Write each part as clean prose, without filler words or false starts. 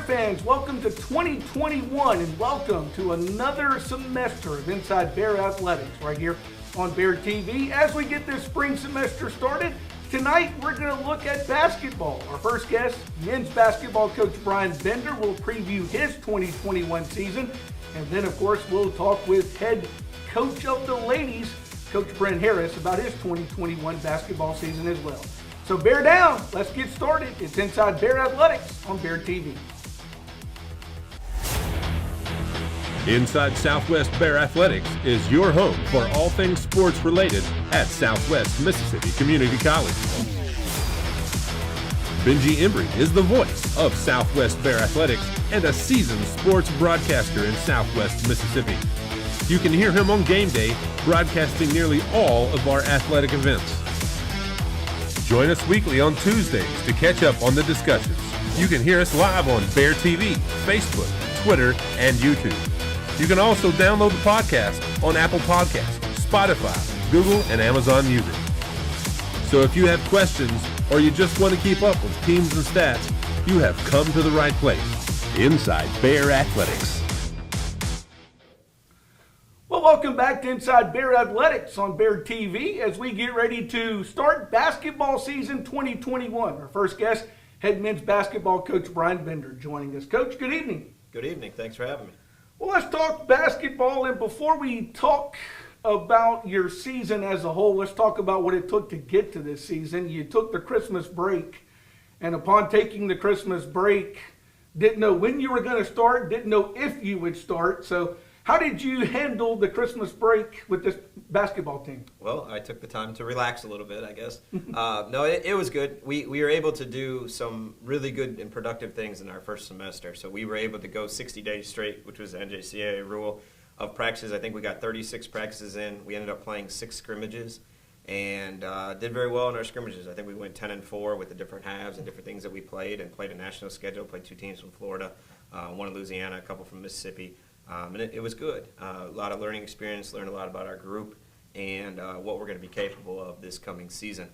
fans, welcome to 2021 and welcome to another semester of Inside Bear Athletics right here on Bear TV. As we get this spring semester started, tonight we're going to look at basketball. Our first guest, men's basketball coach Brian Bender, will preview his 2021 season. And then, of course, we'll talk with head coach of the ladies, Coach Brent Harris, about his 2021 basketball season as well. So bear down, let's get started. It's Inside Bear Athletics on Bear TV. Inside Southwest Bear Athletics is your home for all things sports related at Southwest Mississippi Community College. Benji Embry is the voice of Southwest Bear Athletics and a seasoned sports broadcaster in Southwest Mississippi. You can hear him on game day broadcasting nearly all of our athletic events. Join us weekly on Tuesdays to catch up on the discussions. You can hear us live on Bear TV, Facebook, Twitter, and YouTube. You can also download the podcast on Apple Podcasts, Spotify, Google, and Amazon Music. So if you have questions or you just want to keep up with teams and stats, you have come to the right place. Inside Bear Athletics. Well, welcome back to Inside Bear Athletics on Bear TV as we get ready to start basketball season 2021. Our first guest, head men's basketball coach Brian Bender, joining us. Coach, good evening. Good evening. Thanks for having me. Well, let's talk basketball, and before we talk about your season as a whole, let's talk about what it took to get to this season. You took the Christmas break, and upon taking the Christmas break, didn't know when you were going to start, didn't know if you would start. So how did you handle the Christmas break with this basketball team? Well, I took the time to relax a little bit, I guess. No, it was good. We were able to do some really good and productive things in our first semester. So we were able to go 60 days straight, which was the NJCAA rule of practices. I think we got 36 practices in. We ended up playing 6 scrimmages and did very well in our scrimmages. I think we went 10-4 with the different halves and different things that we played, and played a national schedule, played 2 teams from Florida, one in Louisiana, a couple from Mississippi. And it was good. A lot of learning experience, learned a lot about our group and what we're going to be capable of this coming season.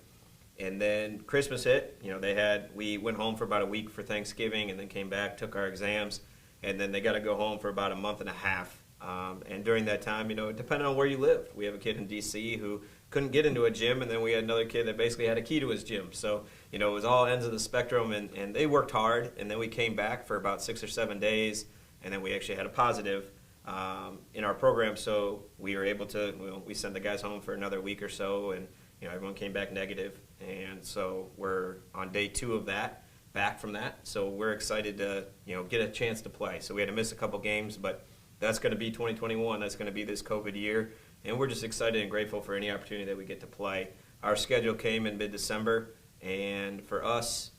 And then Christmas hit. We went home for about a week for Thanksgiving and then came back, took our exams, and then they got to go home for about a month and a half. And during that time, it depended on where you lived. We have a kid in D.C. who couldn't get into a gym, and then we had another kid that basically had a key to his gym. So, it was all ends of the spectrum, and they worked hard. And then we came back for about 6 or 7 days. And then we actually had a positive in our program, so we were able to, we sent the guys home for another week or so, and everyone came back negative. And so we're on day 2 of that, back from that. So we're excited to, get a chance to play. So we had to miss a couple games, but that's going to be 2021. That's going to be this COVID year. And we're just excited and grateful for any opportunity that we get to play. Our schedule came in mid-December, and for us,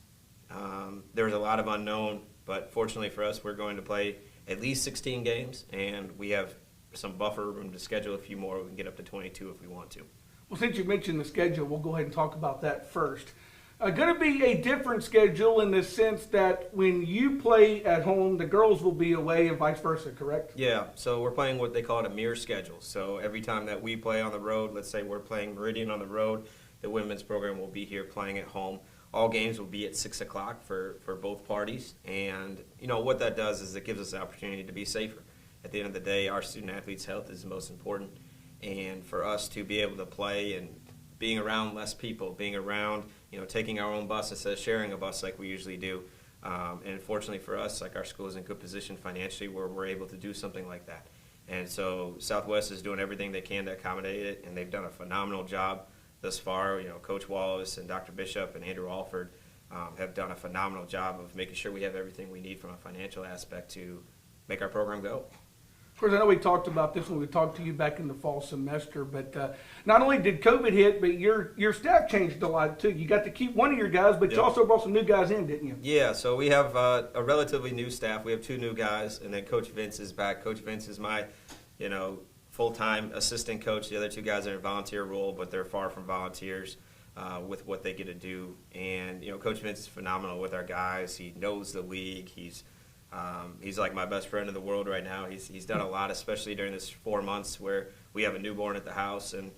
there was a lot of unknown, but fortunately for us, we're going to play at least 16 games, and we have some buffer room to schedule a few more. We can get up to 22 if we want to. Well, since you mentioned the schedule, we'll go ahead and talk about that first. Going to be a different schedule in the sense that when you play at home, the girls will be away and vice versa, correct? Yeah, so we're playing what they call a mirror schedule. So every time that we play on the road, let's say we're playing Meridian on the road, the women's program will be here playing at home. All games will be at 6 o'clock for both parties. And, what that does is it gives us the opportunity to be safer. At the end of the day, our student-athletes' health is the most important. And for us to be able to play and being around less people, being around, taking our own bus instead of sharing a bus like we usually do. And fortunately for us, like our school is in good position financially where we're able to do something like that. And so Southwest is doing everything they can to accommodate it, and they've done a phenomenal job thus far. Coach Wallace and Dr. Bishop and Andrew Alford have done a phenomenal job of making sure we have everything we need from a financial aspect to make our program go. Of course, I know we talked about this when we talked to you back in the fall semester, but not only did COVID hit, but your staff changed a lot too. You got to keep one of your guys, but you also brought some new guys in, didn't you? Yeah, so we have a relatively new staff. We have 2 new guys, and then Coach Vince is back. Coach Vince is my, full-time assistant coach. The other 2 guys are in a volunteer role, but they're far from volunteers with what they get to do. And, Coach Vince is phenomenal with our guys. He knows the league. He's like my best friend in the world right now. He's done a lot, especially during this 4 months where we have a newborn at the house and,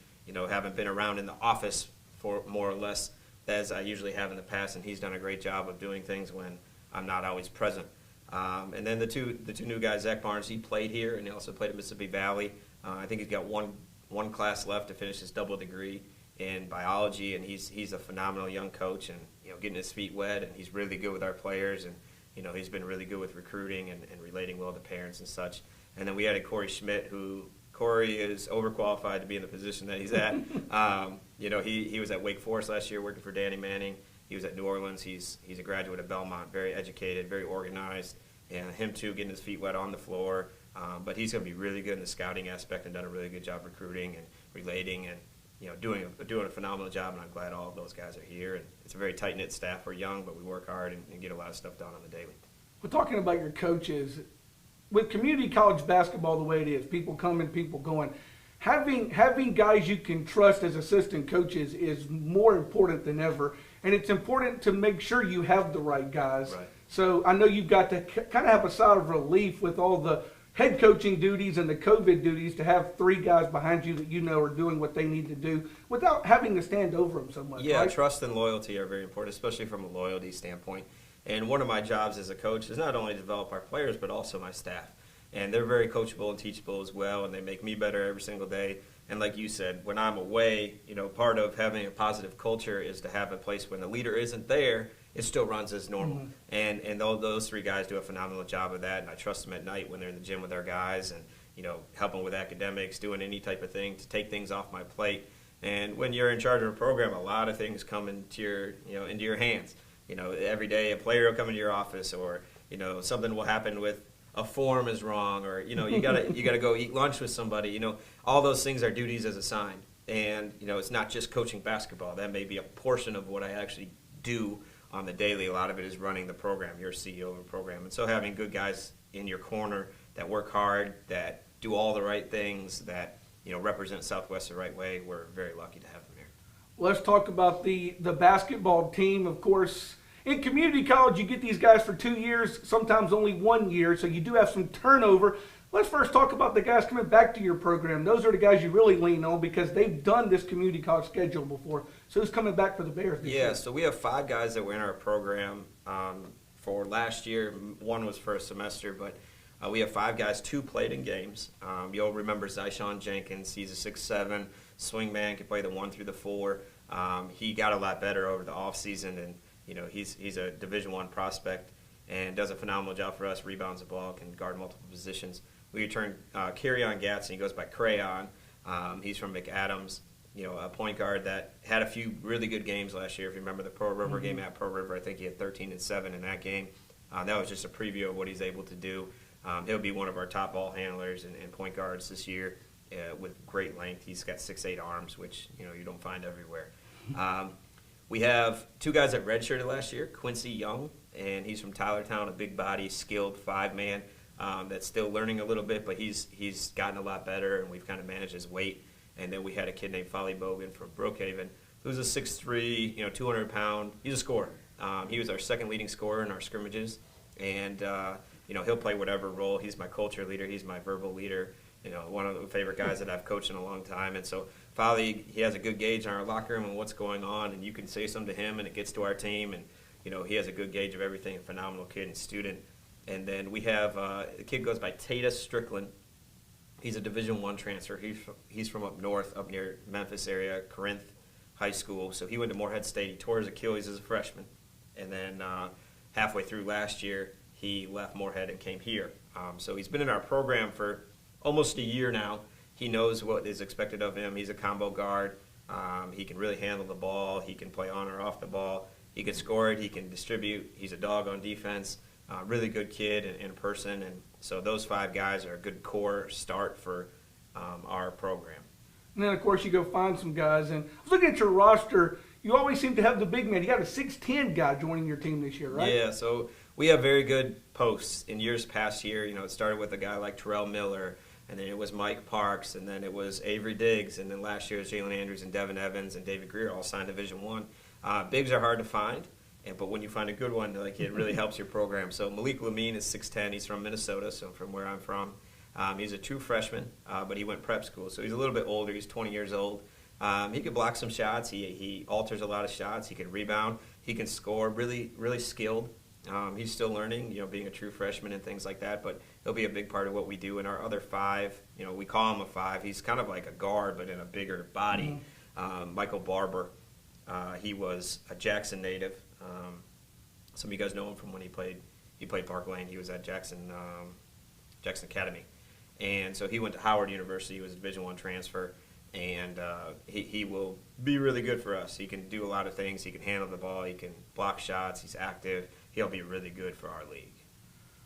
haven't been around in the office for more or less as I usually have in the past. And he's done a great job of doing things when I'm not always present. And then the two new guys, Zach Barnes, he played here, and he also played at Mississippi Valley. I think he's got one class left to finish his double degree in biology, and he's a phenomenal young coach, and getting his feet wet, and he's really good with our players, and he's been really good with recruiting and relating well to parents and such. And then we added Corey Schmidt, who Corey is overqualified to be in the position that he's at. He was at Wake Forest last year working for Danny Manning. He was at New Orleans. He's a graduate of Belmont, very educated, very organized, and him too, getting his feet wet on the floor. But he's going to be really good in the scouting aspect and done a really good job recruiting and relating and doing a phenomenal job. And I'm glad all of those guys are here. And it's a very tight knit staff. We're young, but we work hard and get a lot of stuff done on the daily. We're talking about your coaches. With community college basketball the way it is, people coming, people going, having guys you can trust as assistant coaches is more important than ever. And it's important to make sure you have the right guys. Right. So I know you've got to kind of have a sigh of relief with all the head coaching duties and the COVID duties to have three guys behind you that are doing what they need to do without having to stand over them so much. Yeah, right? Trust and loyalty are very important, especially from a loyalty standpoint. And one of my jobs as a coach is not only to develop our players, but also my staff. And they're very coachable and teachable as well, and they make me better every single day. And like you said, when I'm away, part of having a positive culture is to have a place when the leader isn't there, it still runs as normal. Mm-hmm. And those three guys do a phenomenal job of that, and I trust them at night when they're in the gym with our guys and, helping with academics, doing any type of thing to take things off my plate. And when you're in charge of a program, a lot of things come into your hands. Every day a player will come into your office, or, something will happen with a form is wrong, or, you gotta go eat lunch with somebody. All those things are duties as assigned. And, it's not just coaching basketball. That may be a portion of what I actually do on the daily. A lot of it is running the program. You're a CEO of a program. And so having good guys in your corner that work hard, that do all the right things, that, represent Southwest the right way, we're very lucky to have them here. Let's talk about the basketball team. Of course, in community college, you get these guys for 2 years, sometimes only 1 year, so you do have some turnover. Let's first talk about the guys coming back to your program. Those are the guys you really lean on because they've done this community college schedule before. So who's coming back for the Bears this year? Yeah, so we have 5 guys that were in our program for last year. One was for a semester, but we have 5 guys. 2 played in games. You'll remember Zyshawn Jenkins. He's a 6'7", swingman, can play the 1 through the 4. He got a lot better over the offseason, and he's a Division I prospect and does a phenomenal job for us, rebounds the ball, can guard multiple positions. We return Kerryon Gatson. He goes by Crayon. He's from McAdams, a point guard that had a few really good games last year. If you remember the Pearl River game at Pearl River, I think he had 13 and 7 in that game. That was just a preview of what he's able to do. He'll be one of our top ball handlers and point guards this year with great length. He's got 6'8" arms, which you don't find everywhere. We have 2 guys that redshirted last year, Quincy Young, and he's from Tylertown, a big body, skilled 5-man that's still learning a little bit, but he's gotten a lot better, and we've kind of managed his weight. And then we had a kid named Folly Bogan from Brookhaven, who's a 6'3", 200-pound. He's a scorer. He was our second leading scorer in our scrimmages, and he'll play whatever role. He's my culture leader. He's my verbal leader. One of the favorite guys that I've coached in a long time. And so Folly, he has a good gauge on our locker room and what's going on, and you can say something to him, and it gets to our team. And he has a good gauge of everything. A phenomenal kid and student. And then we have the kid goes by Tatus Strickland. He's a Division I transfer. He's from up north, up near Memphis area, Corinth High School. So he went to Morehead State. He tore his Achilles as a freshman. And then halfway through last year, he left Morehead and came here. So he's been in our program for almost a year now. He knows what is expected of him. He's a combo guard. He can really handle the ball. He can play on or off the ball. He can score it. He can distribute. He's a dog on defense. Really good kid and person. And so those 5 guys are a good core start for our program. And then, of course, you go find some guys. And I was looking at your roster. You always seem to have the big man. You got a 6'10" guy joining your team this year, right? Yeah, so we have very good posts. In years past here, it started with a guy like Terrell Miller, and then it was Mike Parks, and then it was Avery Diggs, and then last year it was Jalen Andrews and Devin Evans and David Greer, all signed Division I. Bigs are hard to find, but when you find a good one, it really helps your program. So Malik Lemine is 6'10". He's from Minnesota, so from where I'm from. He's a true freshman, but he went prep school, so he's a little bit older. He's 20 years old. He could block some shots. He alters a lot of shots. He can rebound. He can score. Really, really skilled. He's still learning, being a true freshman and things like that, but he'll be a big part of what we do. And our other 5, we call him a 5. He's kind of like a guard, but in a bigger body. Michael Barber, he was a Jackson native. Some of you guys know him from when he played Park Lane. He was at Jackson Academy. And so he went to Howard University. He was a Division I transfer. And he will be really good for us. He can do a lot of things. He can handle the ball. He can block shots. He's active. He'll be really good for our league.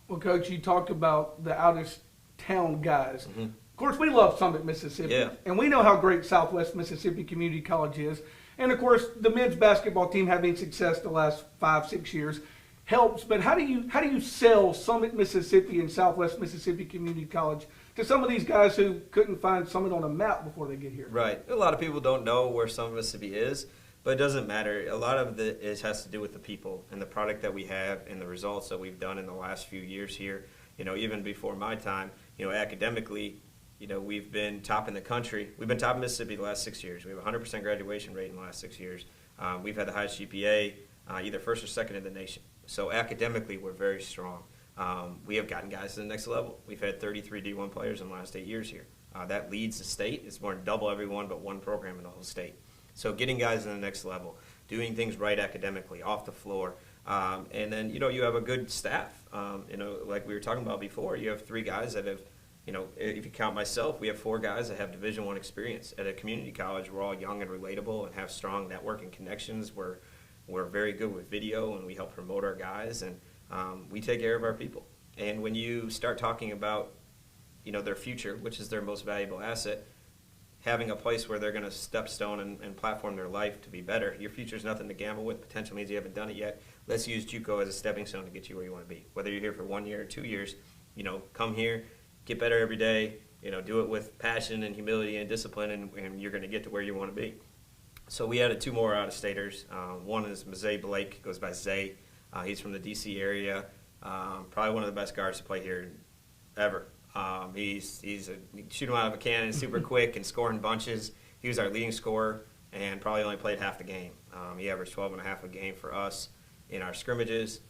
Well, Coach, you talked about the out-of-town guys. Of course, we love Summit, Mississippi. And we know how great Southwest Mississippi Community College is. And, of course, the men's basketball team having success the last 5-6 years helps. But how do you sell Summit, Mississippi and Southwest Mississippi Community College to some of these guys who couldn't find Summit on a map before they get here? Right. A lot of people don't know where Summit, Mississippi is, but it doesn't matter. A lot of it has to do with the people and the product that we have and the results that we've done in the last few years here. Even before my time, academically, we've been top in the country. We've been top in Mississippi the last 6 years. We have a 100% graduation rate in the last 6 years. We've had the highest GPA, either first or second in the nation. So academically, we're very strong. We have gotten guys to the next level. We've had 33 D1 players in the last 8 years here. That leads the state. It's more than double everyone but one program in the whole state. So getting guys to the next level, doing things right academically, off the floor. And then, you have a good staff. Like we were talking about before, you have 3 guys that have, if you count myself, we have 4 guys that have Division I experience. At a community college, we're all young and relatable and have strong networking connections. We're very good with video, and we help promote our guys, and we take care of our people. And when you start talking about, their future, which is their most valuable asset, having a place where they're going to step stone and platform their life to be better. Your future is nothing to gamble with. Potential means you haven't done it yet. Let's use JUCO as a stepping stone to get you where you want to be. Whether you're here for 1 year or 2 years, come here, get better every day, do it with passion and humility and discipline, and you're going to get to where you want to be. So we added 2 more out-of-staters. One is Mazay Blake, goes by Zay. He's from the D.C. area, probably one of the best guards to play here ever. He's shoot him out of a cannon, super quick and scoring bunches. He was our leading scorer and probably only played half the game. He averaged 12.5 a game for us in our scrimmages.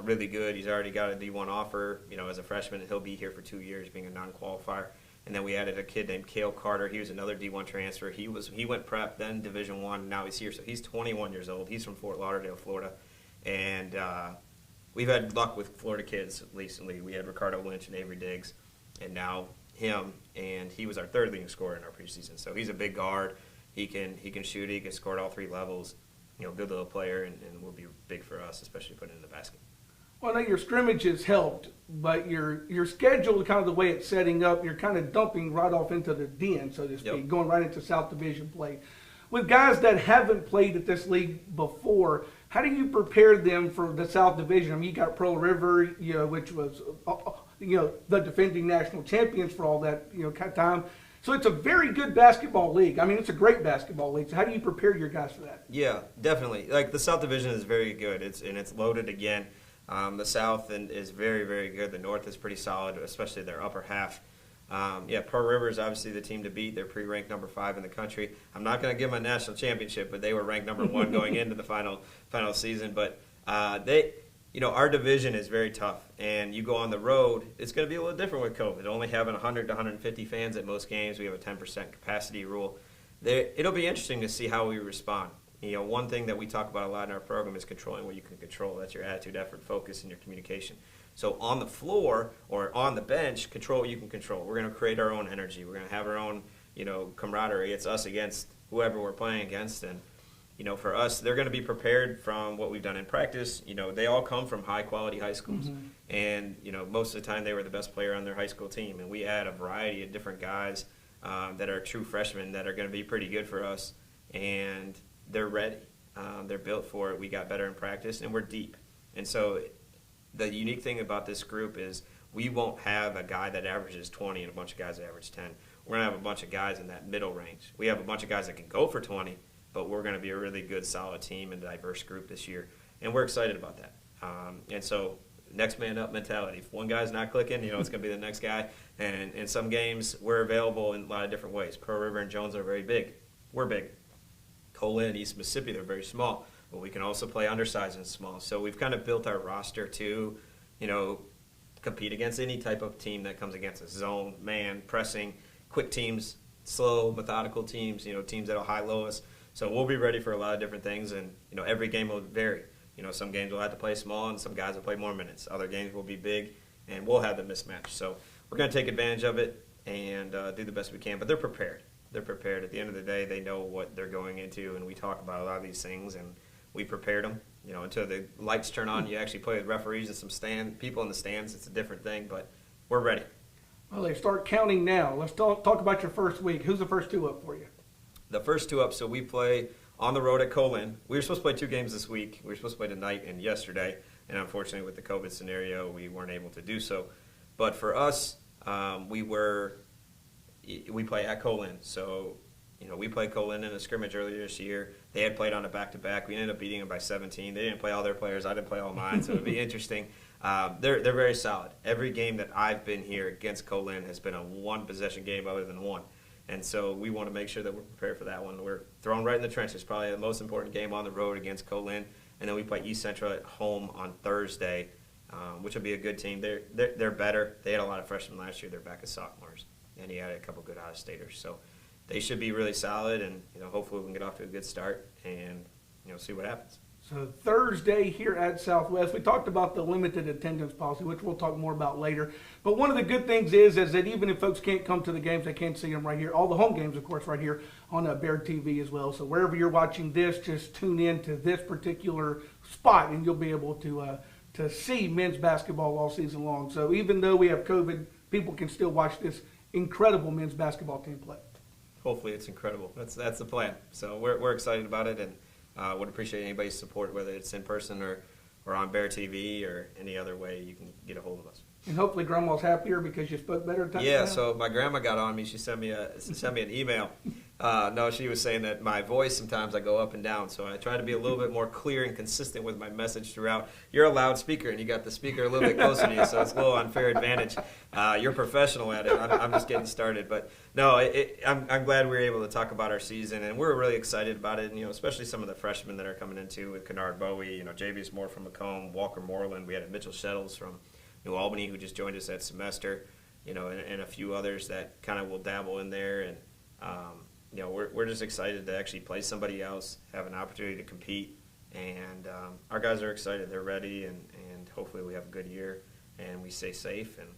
Really good. He's already got a D1 offer, as a freshman, and he'll be here for 2 years being a non-qualifier. And then we added a kid named Kale Carter. He was another D1 transfer. He went prep, then Division I, now he's here. So he's 21 years old. He's from Fort Lauderdale, Florida. And we've had luck with Florida kids recently. We had Ricardo Lynch and Avery Diggs, and now him, and he was our 3rd leading scorer in our preseason. So he's a big guard. He can shoot. He can score at all 3 levels. Good little player, and will be big for us, especially putting it in the basket. Well, I know your scrimmages helped, but your schedule, kind of the way it's setting up, you're kind of dumping right off into the den, so to speak, going right into South Division play. With guys that haven't played at this league before, how do you prepare them for the South Division? I mean, you got Pearl River, which was, the defending national champions for all that, kind of time. So it's a very good basketball league. I mean, it's a great basketball league. So how do you prepare your guys for that? Yeah, definitely. Like the South Division is very good. It's loaded again. The South is very, very good. The North is pretty solid, especially their upper half. Pearl River is obviously the team to beat. They're pre-ranked number 5 in the country. I'm not going to give them a national championship, but they were ranked number 1 going into the final season. But our division is very tough, and you go on the road, it's going to be a little different with COVID. Only having 100 to 150 fans at most games. We have a 10% capacity rule. It'll be interesting to see how we respond. One thing that we talk about a lot in our program is controlling what you can control. That's your attitude, effort, focus, and your communication. So on the floor or on the bench, control what you can control. We're going to create our own energy. We're going to have our own, camaraderie. It's us against whoever we're playing against. And, for us, they're going to be prepared from what we've done in practice. They all come from high-quality high schools. Mm-hmm. And, most of the time they were the best player on their high school team. And we add a variety of different guys that are true freshmen that are going to be pretty good for us. And they're ready. They're built for it. We got better in practice, and we're deep. And so the unique thing about this group is we won't have a guy that averages 20 and a bunch of guys that average 10. We're going to have a bunch of guys in that middle range. We have a bunch of guys that can go for 20, but we're going to be a really good, solid team and diverse group this year. And we're excited about that. And so next man up mentality. If one guy's not clicking, it's going to be the next guy. And in some games, we're available in a lot of different ways. Pearl River and Jones are very big. We're big. Cole and East Mississippi, they're very small. but we can also play undersized and small. So we've kind of built our roster to, compete against any type of team that comes against us. Zone, man, pressing, quick teams, slow, methodical teams, teams that'll high-low us. So we'll be ready for a lot of different things, and, every game will vary. Some games will have to play small, and some guys will play more minutes. Other games will be big, and we'll have the mismatch. So we're going to take advantage of it and do the best we can. But they're prepared. They're prepared. At the end of the day, they know what they're going into, and we talk about a lot of these things, and we prepared them. Until the lights turn on, you actually play with referees and some people in the stands. It's a different thing, but we're ready. Well, they start counting now. Let's talk about your first week. Who's the first two up for you? The first two up, so we play on the road at Colin. We were supposed to play 2 games this week. We were supposed to play tonight and yesterday, and unfortunately with the COVID scenario, we weren't able to do so. But for us, we play at Colin. So, we played Colin in a scrimmage earlier this year. They had played on a back-to-back. We ended up beating them by 17. They didn't play all their players. I didn't play all mine, so it'll be interesting. They're very solid. Every game that I've been here against Colin has been a one-possession game other than one. And so we want to make sure that we're prepared for that one. We're thrown right in the trenches. Probably the most important game on the road against Colin. And then we play East Central at home on Thursday, which will be a good team. They're better. They had a lot of freshmen last year. They're back as sophomores. And he had a couple good out-of-staters. So they should be really solid, and hopefully we can get off to a good start and see what happens. So Thursday here at Southwest, we talked about the limited attendance policy, which we'll talk more about later. But one of the good things is that even if folks can't come to the games, they can see them right here. All the home games, of course, right here on Bear TV as well. So wherever you're watching this, just tune in to this particular spot, and you'll be able to see men's basketball all season long. So even though we have COVID, people can still watch this incredible men's basketball team play. Hopefully it's incredible. That's the plan. So we're excited about it, and would appreciate anybody's support, whether it's in person or on Bear TV or any other way you can get a hold of us. And hopefully Grandma's happier because you spoke better. Yeah, so my grandma got on me. She sent me an email. No, she was saying that my voice, sometimes I go up and down, so I try to be a little bit more clear and consistent with my message throughout. You're a loudspeaker, and you got the speaker a little bit closer to you, so it's a little unfair advantage. You're professional at it. I'm just getting started. But, no, I'm glad we were able to talk about our season, and we're really excited about it, and, especially some of the freshmen that are coming into with Kennard Bowie, Javius Moore from Macomb, Walker Moreland. We had Mitchell Shettles from New Albany, who just joined us that semester, and a few others that kind of will dabble in there. And, we're just excited to actually play somebody else, have an opportunity to compete. And our guys are excited. They're ready, and hopefully we have a good year, and we stay safe. And,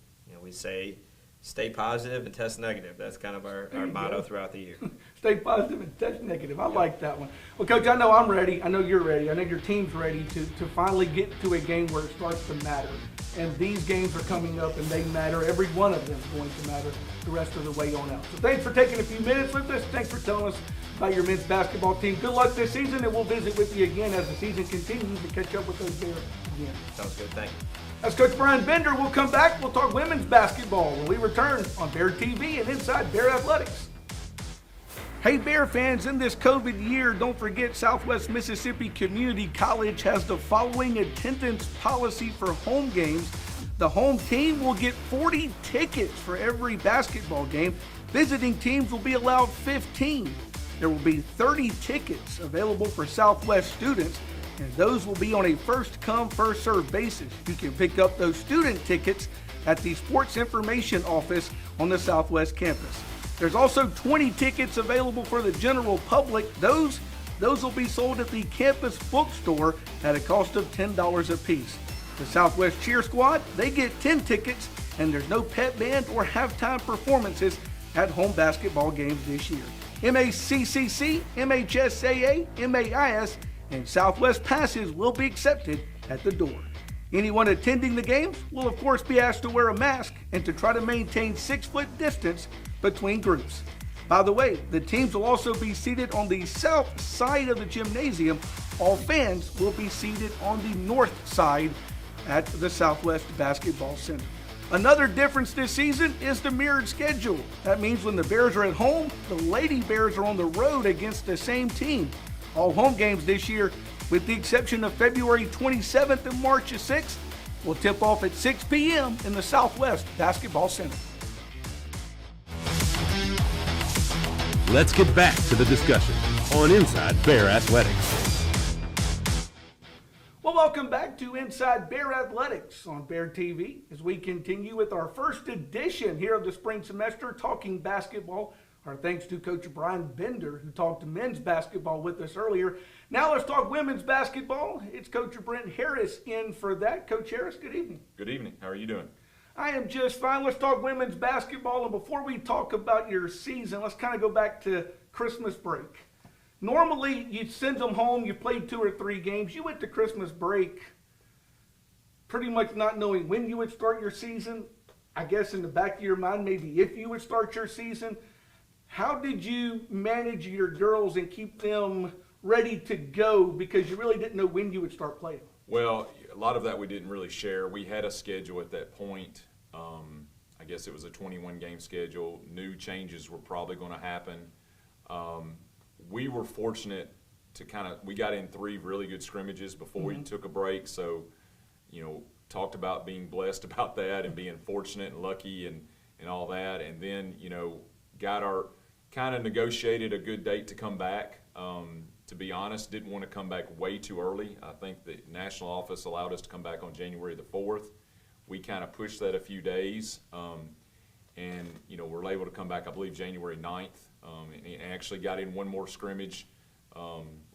we say stay positive and test negative. That's kind of our motto throughout the year. Stay positive and test negative. I like that one. Well, Coach, I know I'm ready. I know you're ready. I know your team's ready to finally get to a game where it starts to matter. And these games are coming up, and they matter. Every one of them is going to matter the rest of the way on out. So thanks for taking a few minutes with us. Thanks for telling us about your men's basketball team. Good luck this season, and we'll visit with you again as the season continues to catch up with those Bears again. Sounds good. Thank you. That's Coach Brian Bender. We'll come back. We'll talk women's basketball when we return on Bear TV and Inside Bear Athletics. Hey Bear fans, in this COVID year, don't forget Southwest Mississippi Community College has the following attendance policy for home games. The home team will get 40 tickets for every basketball game. Visiting teams will be allowed 15. There will be 30 tickets available for Southwest students, and those will be on a first-come, first-served basis. You can pick up those student tickets at the Sports Information Office on the Southwest campus. There's also 20 tickets available for the general public. Those will be sold at the campus bookstore at a cost of $10 a piece. The Southwest Cheer Squad, they get 10 tickets, and there's no pep band or halftime performances at home basketball games this year. MACCC, MHSAA, MAIS, and Southwest passes will be accepted at the door. Anyone attending the games will of course be asked to wear a mask and to try to maintain 6-foot distance between groups. By the way, the teams will also be seated on the south side of the gymnasium. All fans will be seated on the north side at the Southwest Basketball Center. Another difference this season is the mirrored schedule. That means when the Bears are at home, the Lady Bears are on the road against the same team. All home games this year, with the exception of February 27th and March 6th, will tip off at 6 p.m. in the Southwest Basketball Center. Let's get back to the discussion on Inside Bear Athletics. Well, welcome back to Inside Bear Athletics on Bear TV as we continue with our first edition here of the spring semester talking basketball. Our thanks to Coach Brian Bender, who talked men's basketball with us earlier. Now let's talk women's basketball. It's Coach Brent Harris in for that. Coach Harris, good evening. Good evening. How are you doing? I am just fine. Let's talk women's basketball. And before we talk about your season, let's kind of go back to Christmas break. Normally, you send them home, you played 2 or 3 games. You went to Christmas break pretty much not knowing when you would start your season. I guess in the back of your mind, maybe if you would start your season. How did you manage your girls and keep them ready to go because you really didn't know when you would start playing? Well, a lot of that we didn't really share. We had a schedule at that point. I guess it was a 21-game schedule. New changes were probably going to happen. We were fortunate to we got in 3 really good scrimmages before we took a break. So, talked about being blessed about that and being fortunate and lucky and all that. And then, negotiated a good date to come back. To be honest, didn't want to come back way too early. I think the national office allowed us to come back on January the 4th. We kind of pushed that a few days, and we're able to come back, I believe, January 9th, and actually got in 1 more scrimmage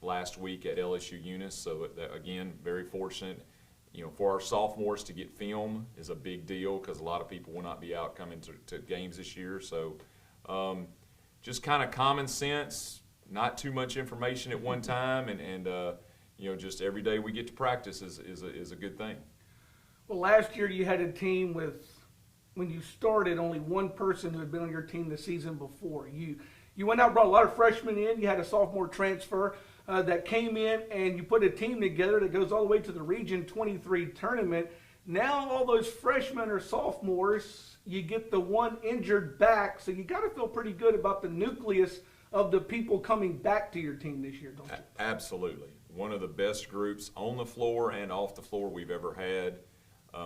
last week at LSU Eunice. So again, very fortunate. For our sophomores to get film is a big deal because a lot of people will not be out coming to games this year. So just kind of common sense. Not too much information at one time, and just every day we get to practice is a good thing. Well, last year you had a team with, when you started, only 1 person who had been on your team the season before. You went out and brought a lot of freshmen in. You had a sophomore transfer that came in, and you put a team together that goes all the way to the Region 23 tournament. Now all those freshmen are sophomores. You get the 1 injured back, so you got to feel pretty good about the nucleus of the people coming back to your team this year, don't you? Absolutely. One of the best groups on the floor and off the floor we've ever had.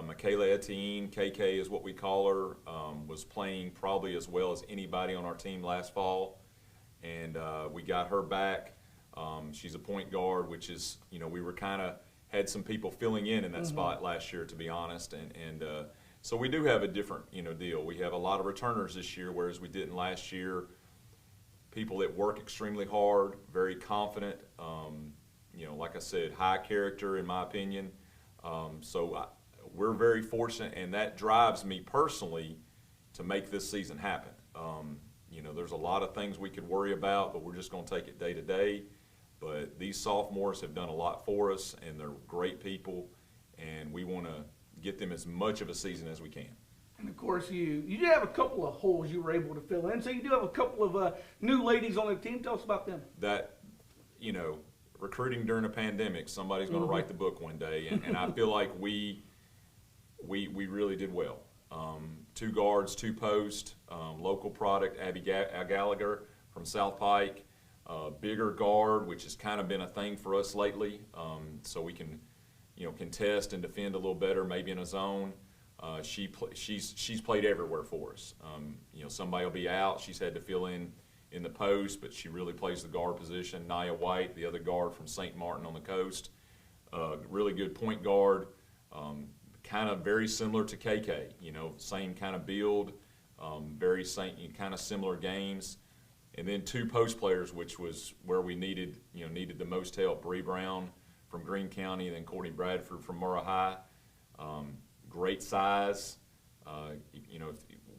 Michaela Etienne, KK is what we call her, was playing probably as well as anybody on our team last fall. And we got her back. She's a point guard, which is, we were had some people filling in that spot last year, to be honest. And so we do have a different, deal. We have a lot of returners this year, whereas we didn't last year. People that work extremely hard, very confident, like I said, high character in my opinion. We're very fortunate, and that drives me personally to make this season happen. There's a lot of things we could worry about, but we're just going to take it day to day. But these sophomores have done a lot for us, and they're great people, and we want to get them as much of a season as we can. And, of course, you did have a couple of holes you were able to fill in. So you do have a couple of new ladies on the team. Tell us about them. That, recruiting during a pandemic, somebody's going to write the book one day. And I feel like we really did well. 2 guards, 2 posts, local product, Abby Gallagher from South Pike. Bigger guard, which has kind of been a thing for us lately. So we can, contest and defend a little better, maybe in a zone. She's played everywhere for us. Somebody will be out. She's had to fill in the post, but she really plays the guard position. Nia White, the other guard from St. Martin on the coast, really good point guard. Kind of very similar to KK. Same kind of build, very kind of similar games. And then 2 post players, which was where we needed the most help. Bree Brown from Greene County, and then Courtney Bradford from Murrah High. Great size,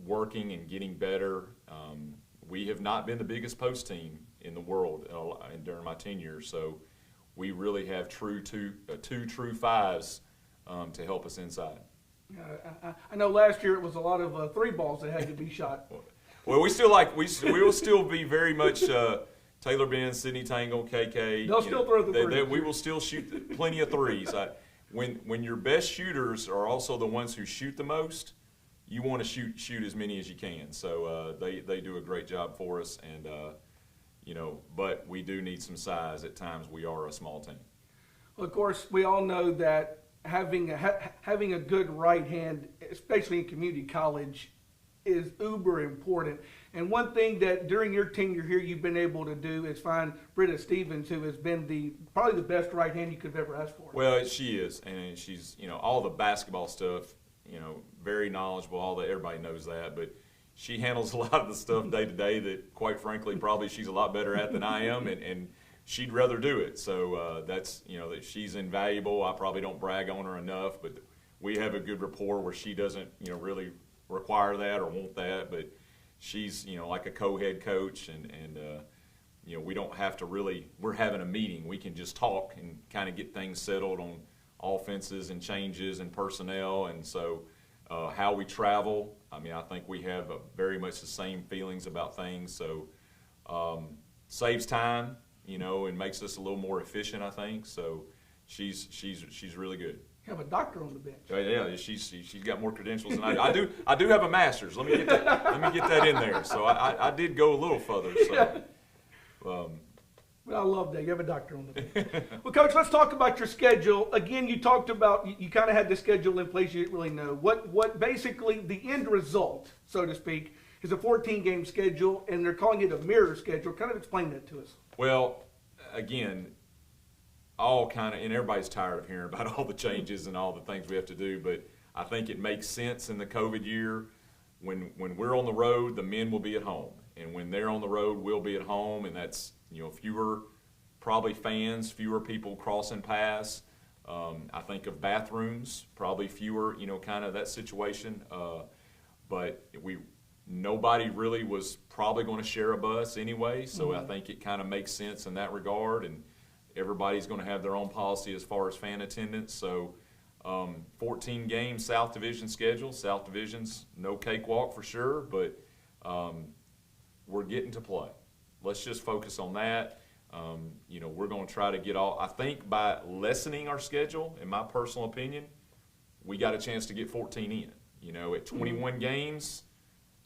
working and getting better. We have not been the biggest post team in the world during my tenure, so we really have two true 5s to help us inside. I know last year it was a lot of 3 balls that had to be shot. Well, we will still be very much Taylor Benz, Sydney Tangle, KK. They'll still throw the 3s. We will still shoot plenty of 3s. When your best shooters are also the ones who shoot the most, you want to shoot as many as you can. So they do a great job for us, and but we do need some size at times. We are a small team. Well, of course, we all know that having a good right hand, especially in community college, is uber important. And one thing that during your tenure here you've been able to do is find Britta Stevens, who has been probably the best right hand you could have ever asked for. Well, she is, and she's, all the basketball stuff, very knowledgeable. Everybody knows that, but she handles a lot of the stuff day to day that, quite frankly, probably she's a lot better at than I am, and she'd rather do it. So that's, that she's invaluable. I probably don't brag on her enough, but we have a good rapport where she doesn't, really require that or want that, but she's, like a co-head coach, and we don't have to really, we're having a meeting. We can just talk and kind of get things settled on offenses and changes and personnel. And so how we travel, I think we have very much the same feelings about things. So saves time, and makes us a little more efficient, I think. So she's really good. You have a doctor on the bench. Yeah, she's got more credentials than I do. I do have a master's. Let me get that in there. So I did go a little further. So. But I love that. You have a doctor on the bench. Well, Coach, let's talk about your schedule. Again, you talked about, you kind of had the schedule in place. You didn't really know. What basically the end result, so to speak, is a 14-game schedule, and they're calling it a mirror schedule. Kind of explain that to us. Well, again, and everybody's tired of hearing about all the changes and all the things we have to do, but I think it makes sense in the COVID year. When we're on the road, the men will be at home. And when they're on the road, we'll be at home, and that's, fewer probably fans, fewer people crossing paths. I think of bathrooms, probably fewer, kind of that situation. But nobody really was probably going to share a bus anyway, so I think it kind of makes sense in that regard. And everybody's going to have their own policy as far as fan attendance. So 14 game South Division schedule. South Division's no cakewalk for sure, but we're getting to play. Let's just focus on that. We're going to try to get I think by lessening our schedule, in my personal opinion, we got a chance to get 14 in. At 21 games,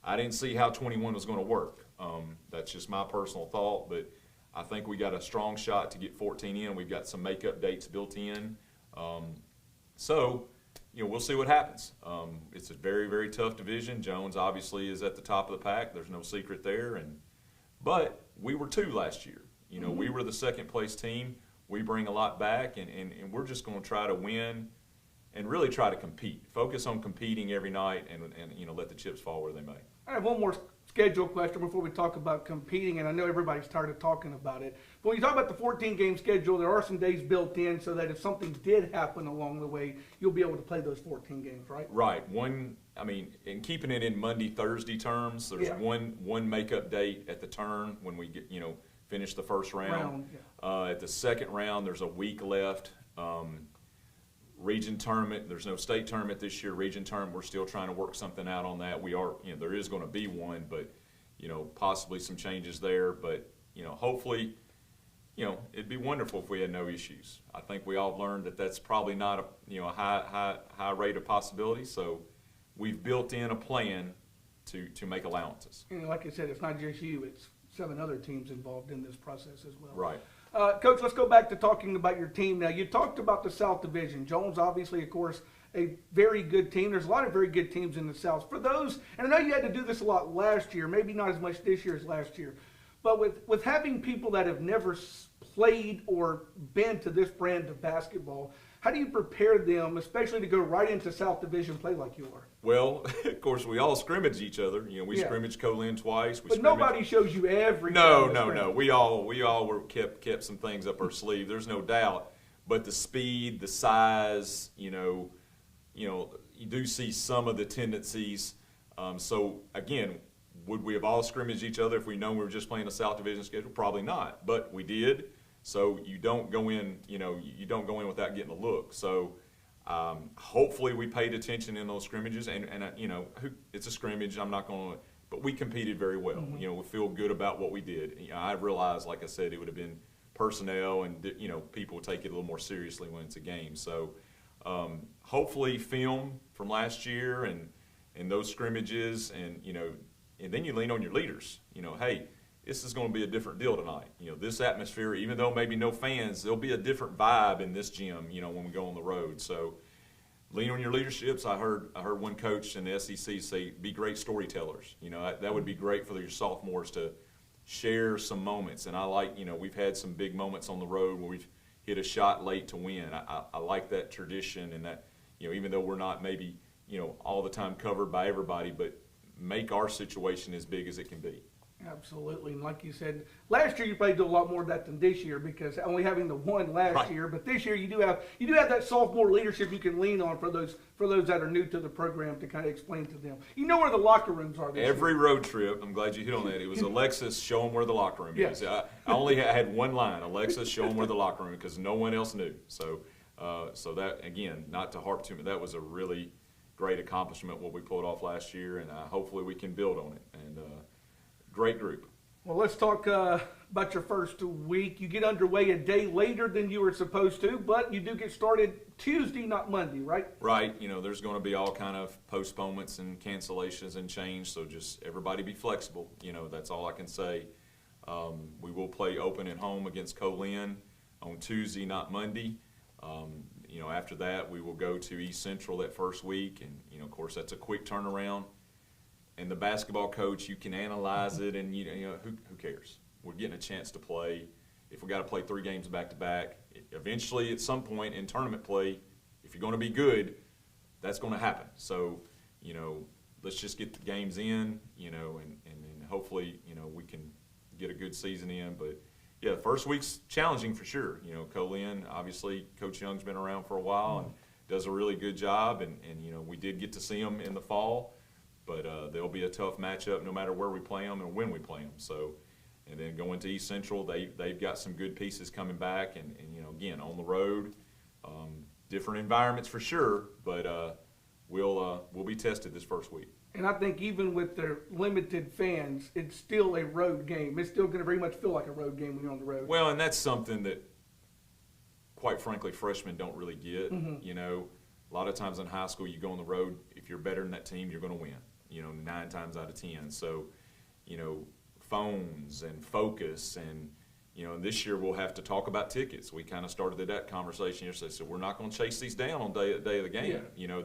I didn't see how 21 was going to work. That's just my personal thought, but I think we got a strong shot to get 14 in. We've got some makeup dates built in. So, we'll see what happens. It's a very, very tough division. Jones obviously is at the top of the pack. There's no secret there. But we were 2 last year. We were the second place team. We bring a lot back, and we're just going to try to win and really try to compete. Focus on competing every night and let the chips fall where they may. I have one more schedule question before we talk about competing, and I know everybody's tired of talking about it. But when you talk about the 14-game schedule, there are some days built in so that if something did happen along the way, you'll be able to play those 14 games, right? Right. In keeping it in Monday, Thursday terms, there's one makeup date at the turn when we get, finish the first round. At the second round, there's a week left. Region tournament, there's no state tournament this year. Region tournament, we're still trying to work something out on that. We are, there is going to be one, but, possibly some changes there. But, hopefully, it'd be wonderful if we had no issues. I think we all learned that that's probably not a high rate of possibility. So we've built in a plan to make allowances. And like I said, it's not just you, it's 7 other teams involved in this process as well. Right. Coach, let's go back to talking about your team now. You talked about the South Division. Jones, obviously, of course, a very good team. There's a lot of very good teams in the South. For those, and I know you had to do this a lot last year, maybe not as much this year as last year, but with having people that have never played or been to this brand of basketball, how do you prepare them, especially to go right into South Division play like you are? Well, of course, we all scrimmage each other. We scrimmage Colin twice. But nobody shows you every. No. We all kept some things up our sleeve. There's no doubt. But the speed, the size, you do see some of the tendencies. So again, would we have all scrimmaged each other if we known we were just playing a South Division schedule? Probably not. But we did. So you don't go in, without getting a look. So hopefully we paid attention in those scrimmages, and it's a scrimmage. I'm not going to, but we competed very well. We feel good about what we did. I realized, like I said, it would have been personnel, and people would take it a little more seriously when it's a game. So hopefully film from last year and those scrimmages, and then you lean on your leaders. Hey, this is going to be a different deal tonight. This atmosphere, even though maybe no fans, there'll be a different vibe in this gym, when we go on the road. So lean on your leaderships. I heard one coach in the SEC say, be great storytellers. That would be great for your sophomores to share some moments. And I like, we've had some big moments on the road where we've hit a shot late to win. I like that tradition, and that, even though we're not maybe, all the time covered by everybody, but make our situation as big as it can be. Absolutely, and like you said, last year you probably do a lot more of that than this year because only having the one last year. But this year you do have that sophomore leadership you can lean on for those that are new to the program to kind of explain to them. You know where the locker rooms are. Every road trip, I'm glad you hit on that. It was Alexis, show them where the locker room is. I only had one line, Alexis, show them where the locker room is, because no one else knew. So that, again, not to harp too much, that was a really great accomplishment what we pulled off last year, and hopefully we can build on it. And great group. Well, let's talk about your first week. You get underway a day later than you were supposed to, but you do get started Tuesday, not Monday, right? Right. There's going to be all kind of postponements and cancellations and change, so just everybody be flexible. That's all I can say. We will play open at home against Colin on Tuesday, not Monday. After that, we will go to East Central that first week, and, of course, that's a quick turnaround. And the basketball coach, you can analyze it, and who cares? We're getting a chance to play. If we got to play 3 games back to back, eventually at some point in tournament play, if you're going to be good, that's going to happen. So, let's just get the games in, and hopefully, we can get a good season in. But yeah, the first week's challenging for sure. Colin, obviously, Coach Young's been around for a while and does a really good job, and we did get to see him in the fall. But they'll be a tough matchup no matter where we play them and when we play them. So, and then going to East Central, they've got some good pieces coming back, and again, on the road, different environments for sure, but we'll be tested this first week. And I think even with their limited fans, it's still a road game. It's still going to very much feel like a road game when you're on the road. Well, and that's something that, quite frankly, freshmen don't really get. A lot of times in high school, you go on the road, if you're better than that team, you're going to win. 9 times out of 10. So, phones and focus, and this year we'll have to talk about tickets. We kind of started that conversation yesterday. So we're not going to chase these down on day of the game. Yeah.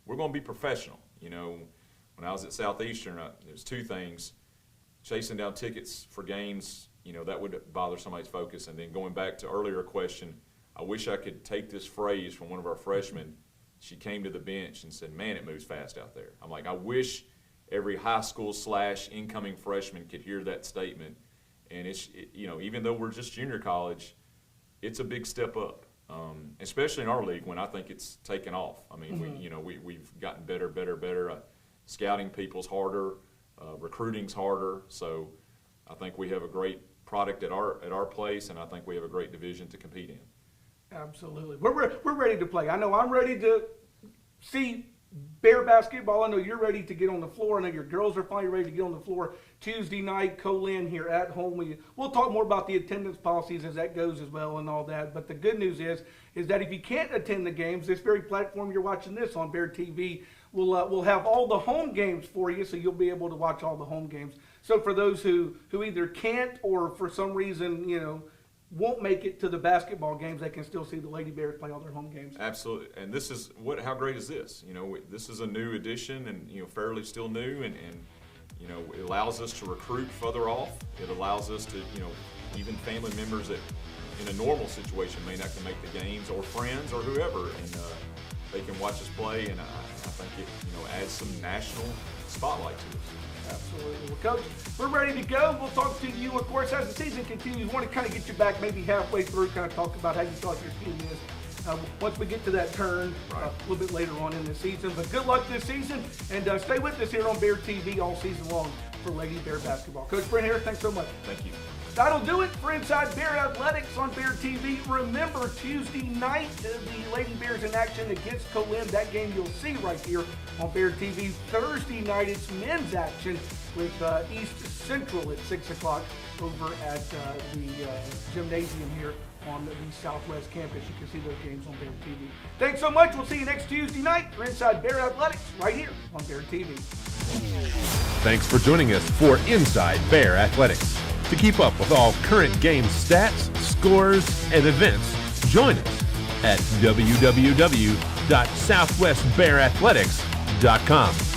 We're going to be professional. When I was at Southeastern, there's 2 things: chasing down tickets for games. That would bother somebody's focus. And then going back to earlier question, I wish I could take this phrase from one of our freshmen. She came to the bench and said, "Man, it moves fast out there." I'm like, I wish every high school / incoming freshman could hear that statement. And it's, even though we're just junior college, it's a big step up, especially in our league when I think it's taken off. I mean, we've gotten better. Scouting people's harder, recruiting's harder. So I think we have a great product at our place, and I think we have a great division to compete in. Absolutely. We're ready to play. I know I'm ready to see Bear basketball. I know you're ready to get on the floor. I know your girls are finally ready to get on the floor Tuesday night, Colin here at home. We'll talk more about the attendance policies as that goes as well and all that. But the good news is that if you can't attend the games, this very platform you're watching this on, Bear TV, we'll have all the home games for you, so you'll be able to watch all the home games. So for those who either can't or for some reason, won't make it to the basketball games, they can still see the Lady Bears play all their home games. Absolutely. And this is how great is this? This is a new addition, and fairly still new, and it allows us to recruit further off. It allows us to, even family members that in a normal situation may not can make the games, or friends or whoever, and they can watch us play, and I think it adds some national spotlight to us. Absolutely. Well, Coach, we're ready to go. We'll talk to you, of course, as the season continues. We want to kind of get you back maybe halfway through, kind of talk about how you thought your team is. Once we get to that turn a little bit later on in the season. But good luck this season, and stay with us here on Bear TV all season long for Lady Bear basketball. Coach Brent Harris, thanks so much. Thank you. That'll do it for Inside Bear Athletics on Bear TV. Remember, Tuesday night, the Lady Bears in action against Colin. That game you'll see right here on Bear TV. Thursday night, it's men's action with East Central at 6 o'clock over at the gymnasium here on the Southwest campus. You can see those games on Bear TV. Thanks so much. We'll see you next Tuesday night for Inside Bear Athletics right here on Bear TV. Thanks for joining us for Inside Bear Athletics. To keep up with all current game stats, scores, and events, join us at www.beartv.com. www.southwestbearathletics.com.